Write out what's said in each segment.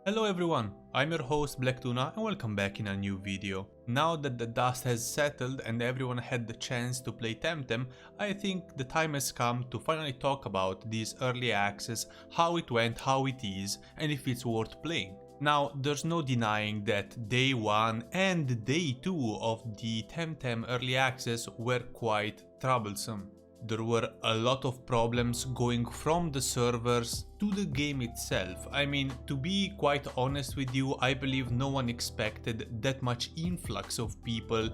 Hello everyone, I'm your host Blacktuna and welcome back in a new video. Now that the dust has settled and everyone had the chance to play Temtem, I think the time has come to finally talk about this early access, how it went, how it is, and if it's worth playing. Now, there's no denying that day 1 and day 2 of the Temtem early access were quite troublesome. There were a lot of problems going from the servers to the game itself. I mean, to be quite honest with you, I believe no one expected that much influx of people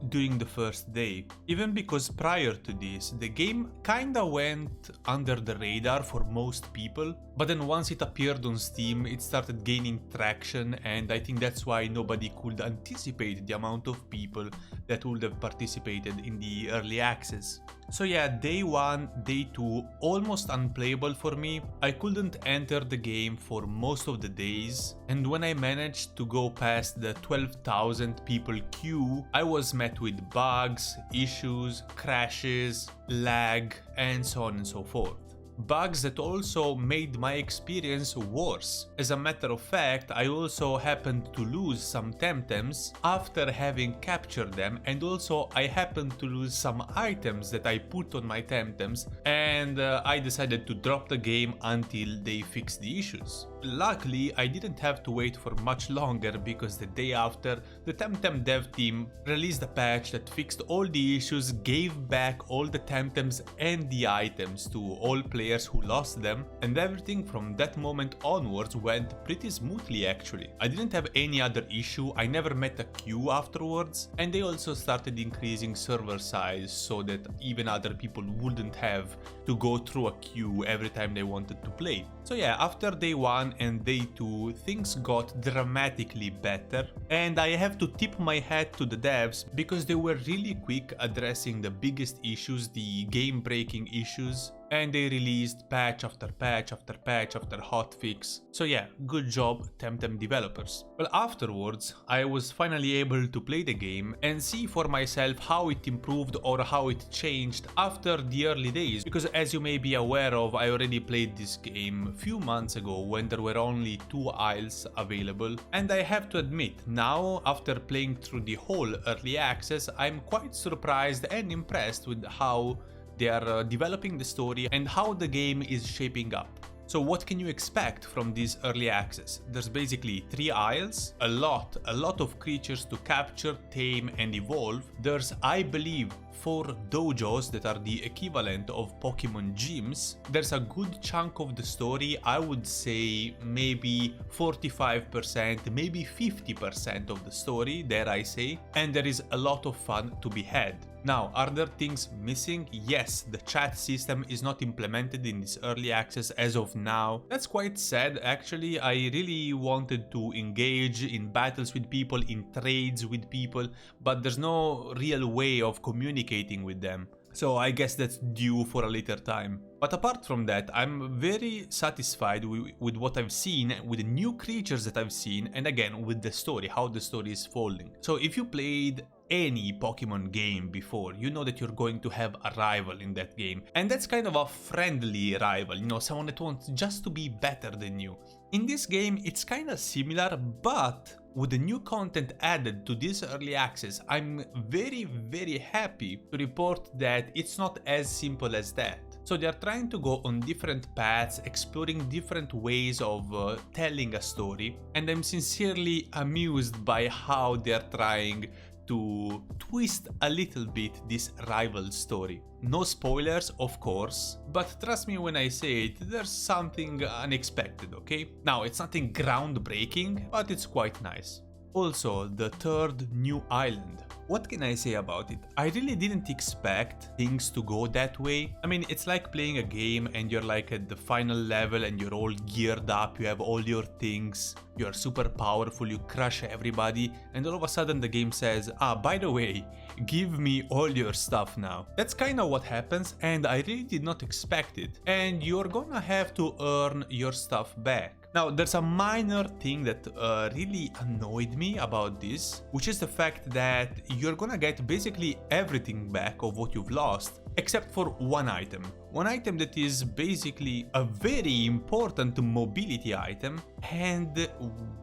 during the first day. Even because prior to this, the game kinda went under the radar for most people, but then once it appeared on Steam, it started gaining traction, and I think that's why nobody could anticipate the amount of people that would have participated in the early access. So yeah, day 1, day 2, almost unplayable for me. I couldn't enter the game for most of the days, and when I managed to go past the 12,000 people queue, I was met with bugs, issues, crashes, lag, and so on and so forth. Bugs that also made my experience worse. As a matter of fact, I also happened to lose some Temtems after having captured them, and also I happened to lose some items that I put on my Temtems, and I decided to drop the game until they fixed the issues. Luckily, I didn't have to wait for much longer because the day after, the Temtem dev team released a patch that fixed all the issues, gave back all the Temtems and the items to all players who lost them, and everything from that moment onwards went pretty smoothly actually. I didn't have any other issue, I never met a queue afterwards, and they also started increasing server size so that even other people wouldn't have to go through a queue every time they wanted to play. So yeah, after day 1 and day 2, things got dramatically better, and I have to tip my hat to the devs because they were really quick addressing the biggest issues, the game-breaking issues, and they released patch after patch after patch after hotfix. So yeah, good job Temtem developers. Well, afterwards, I was finally able to play the game and see for myself how it improved or how it changed after the early days, because as you may be aware of, I already played this game a few months ago when there were only 2 aisles available, and I have to admit, now after playing through the whole early access, I'm quite surprised and impressed with how they are developing the story and how the game is shaping up. So what can you expect from this early access? There's basically 3 aisles, a lot of creatures to capture, tame and evolve. There's, I believe, 4 dojos that are the equivalent of Pokemon gyms. There's a good chunk of the story, I would say maybe 45%, maybe 50% of the story, dare I say, and there is a lot of fun to be had. Now, are there things missing? Yes, the chat system is not implemented in this early access as of now. That's quite sad actually. I really wanted to engage in battles with people, in trades with people, but there's no real way of communicating with them. So I guess that's due for a later time. But apart from that, I'm very satisfied with what I've seen, with the new creatures that I've seen, and again with the story, how the story is folding. So if you played any Pokemon game before, you know that you're going to have a rival in that game, and that's kind of a friendly rival, you know, someone that wants just to be better than you. In this game it's kind of similar, but with the new content added to this early access, I'm very happy to report that it's not as simple as that. So they are trying to go on different paths, exploring different ways of telling a story, and I'm sincerely amused by how they are trying to twist a little bit this rival story. No spoilers, of course, but trust me when I say it, there's something unexpected, okay? Now, it's nothing groundbreaking, but it's quite nice. Also, the 3rd new island. What can I say about it? I really didn't expect things to go that way. I mean, it's like playing a game and you're like at the final level and you're all geared up, you have all your things, you're super powerful, you crush everybody, and all of a sudden the game says, by the way, give me all your stuff now. That's kind of what happens, and I really did not expect it. And you're gonna have to earn your stuff back. Now, there's a minor thing that really annoyed me about this, which is the fact that you're gonna get basically everything back of what you've lost, except for one item. One item that is basically a very important mobility item. And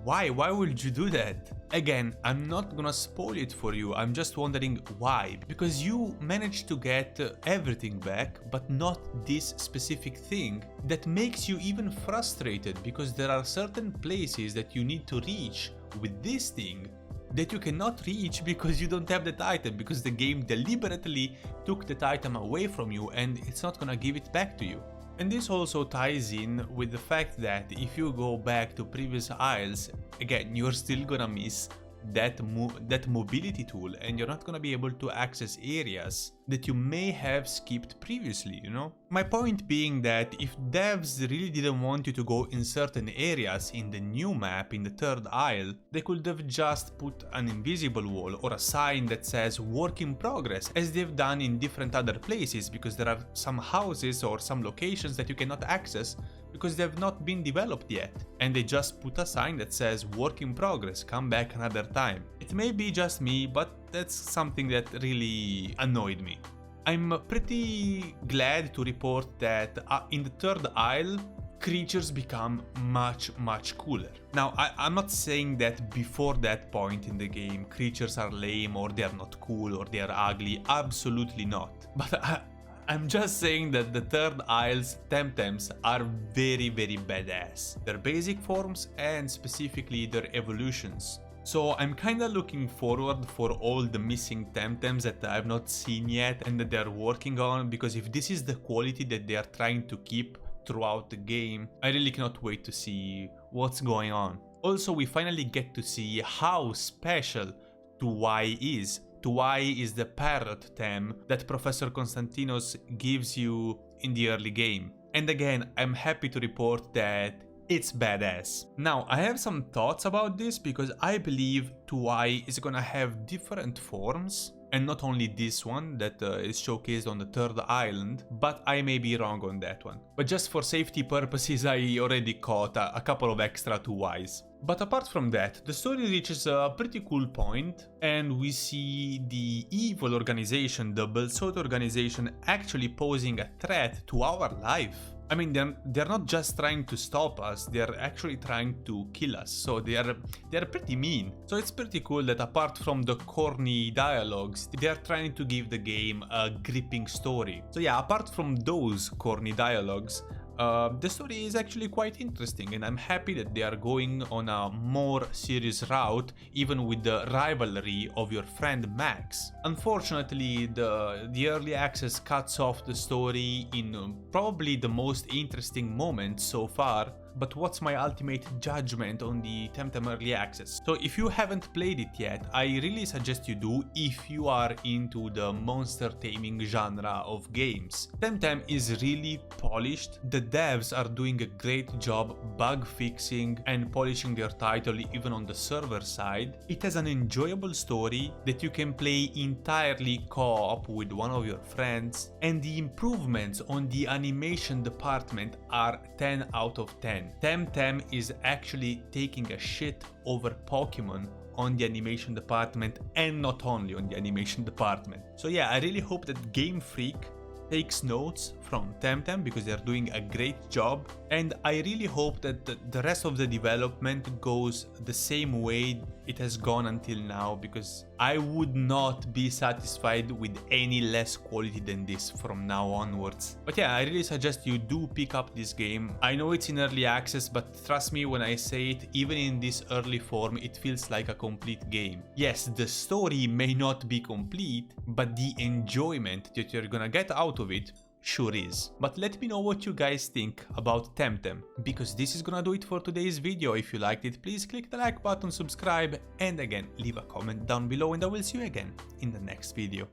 why? Why would you do that? Again, I'm not gonna spoil it for you, I'm just wondering why. Because you managed to get everything back, but not this specific thing that makes you even frustrated, because there are certain places that you need to reach with this thing that you cannot reach because you don't have that item, because the game deliberately took that item away from you and it's not gonna give it back to you. And this also ties in with the fact that if you go back to previous aisles, again, you're still gonna miss that mobility tool, and you're not gonna be able to access areas that you may have skipped previously, you know? My point being that if devs really didn't want you to go in certain areas in the new map, in the third aisle, they could have just put an invisible wall or a sign that says work in progress, as they've done in different other places, because there are some houses or some locations that you cannot access because they have not been developed yet, and they just put a sign that says work in progress, come back another time. It may be just me, but that's something that really annoyed me. I'm pretty glad to report that in the third aisle, creatures become much cooler. Now, I'm not saying that before that point in the game creatures are lame or they are not cool or they are ugly, absolutely not. But I'm just saying that the third aisle's Temtems are very badass. Their basic forms and specifically their evolutions. So I'm kinda looking forward for all the missing Temtems that I've not seen yet and that they're working on, because if this is the quality that they are trying to keep throughout the game, I really cannot wait to see what's going on. Also, we finally get to see how special Tuwai is. Tuwai is the parrot tem that Professor Konstantinos gives you in the early game. And again, I'm happy to report that it's badass. Now, I have some thoughts about this because I believe Tuwai is gonna have different forms, and not only this one that is showcased on the third island, but I may be wrong on that one. But just for safety purposes, I already caught a couple of extra Tuwais. But apart from that, the story reaches a pretty cool point, and we see the evil organization, the Belsot organization, actually posing a threat to our life. I mean, they're not just trying to stop us, they're actually trying to kill us, so they're pretty mean. So it's pretty cool that apart from the corny dialogues, they're trying to give the game a gripping story. So yeah, apart from those corny dialogues, the story is actually quite interesting, and I'm happy that they are going on a more serious route, even with the rivalry of your friend Max. Unfortunately, the early access cuts off the story in probably the most interesting moment so far. But what's my ultimate judgment on the Temtem early access? So if you haven't played it yet, I really suggest you do if you are into the monster taming genre of games. Temtem is really polished. The devs are doing a great job bug fixing and polishing their title even on the server side. It has an enjoyable story that you can play entirely co-op with one of your friends, and the improvements on the animation department are 10 out of 10. Temtem is actually taking a shit over Pokemon on the animation department, and not only on the animation department. So yeah, I really hope that Game Freak takes notes from Temtem because they're doing a great job, and I really hope that the rest of the development goes the same way it has gone until now, because I would not be satisfied with any less quality than this from now onwards. But yeah, I really suggest you do pick up this game. I know it's in early access, but trust me when I say it, even in this early form, it feels like a complete game. Yes, the story may not be complete, but the enjoyment that you're gonna get out of it sure is. But let me know what you guys think about Temtem, because this is gonna do it for today's video. If you liked it, please click the like button, subscribe, and again, leave a comment down below, and I will see you again in the next video.